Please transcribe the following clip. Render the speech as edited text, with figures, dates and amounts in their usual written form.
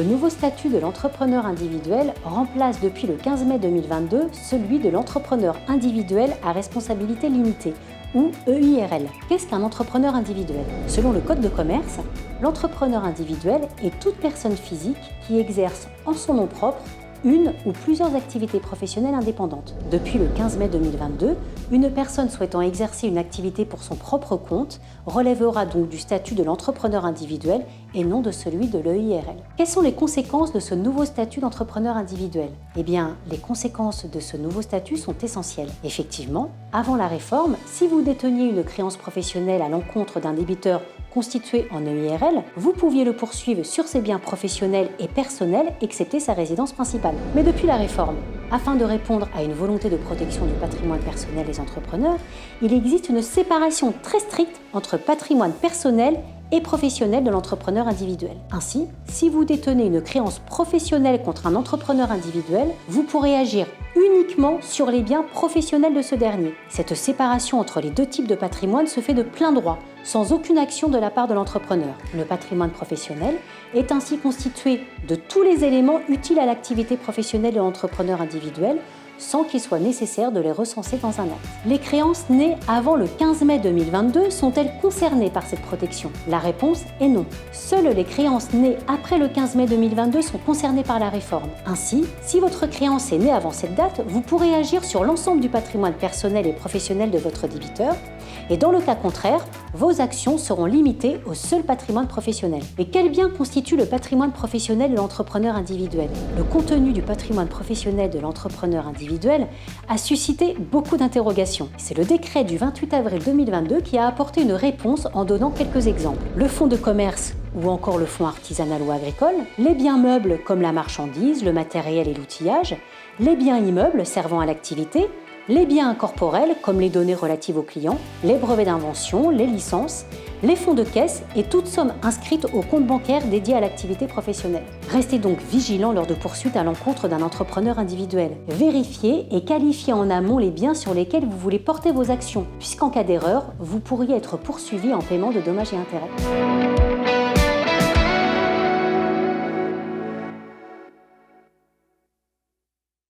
nouveau statut de l'entrepreneur individuel remplace depuis le 15 mai 2022 celui de l'entrepreneur individuel à responsabilité limitée, ou EIRL. Qu'est-ce qu'un entrepreneur individuel? Selon le Code de commerce, l'entrepreneur individuel est toute personne physique qui exerce en son nom propre une ou plusieurs activités professionnelles indépendantes. Depuis le 15 mai 2022, une personne souhaitant exercer une activité pour son propre compte relèvera donc du statut de l'entrepreneur individuel et non de celui de l'EIRL. Quelles sont les conséquences de ce nouveau statut d'entrepreneur individuel? Eh bien, les conséquences de ce nouveau statut sont essentielles. Effectivement, avant la réforme, si vous déteniez une créance professionnelle à l'encontre d'un débiteur constitué en EIRL, vous pouviez le poursuivre sur ses biens professionnels et personnels, excepté sa résidence principale. Mais depuis la réforme, afin de répondre à une volonté de protection du patrimoine personnel des entrepreneurs, il existe une séparation très stricte entre patrimoine personnel et professionnel de l'entrepreneur individuel. Ainsi, si vous détenez une créance professionnelle contre un entrepreneur individuel, vous pourrez agir uniquement sur les biens professionnels de ce dernier. Cette séparation entre les deux types de patrimoine se fait de plein droit, sans aucune action de la part de l'entrepreneur. Le patrimoine professionnel est ainsi constitué de tous les éléments utiles à l'activité professionnelle de l'entrepreneur individuel, sans qu'il soit nécessaire de les recenser dans un acte. Les créances nées avant le 15 mai 2022 sont-elles concernées par cette protection? La réponse est non. Seules les créances nées après le 15 mai 2022 sont concernées par la réforme. Ainsi, si votre créance est née avant cette date, vous pourrez agir sur l'ensemble du patrimoine personnel et professionnel de votre débiteur, et dans le cas contraire, vos actions seront limitées au seul patrimoine professionnel. Mais quel bien constitue le patrimoine professionnel de l'entrepreneur individuel? Le contenu du patrimoine professionnel de l'entrepreneur individuel a suscité beaucoup d'interrogations. C'est le décret du 28 avril 2022 qui a apporté une réponse en donnant quelques exemples. Le fonds de commerce ou encore le fonds artisanal ou agricole, les biens meubles comme la marchandise, le matériel et l'outillage, les biens immeubles servant à l'activité, les biens incorporels comme les données relatives aux clients, les brevets d'invention, les licences, les fonds de caisse et toute somme inscrite au compte bancaire dédié à l'activité professionnelle. Restez donc vigilants lors de poursuites à l'encontre d'un entrepreneur individuel. Vérifiez et qualifiez en amont les biens sur lesquels vous voulez porter vos actions, puisqu'en cas d'erreur, vous pourriez être poursuivi en paiement de dommages et intérêts.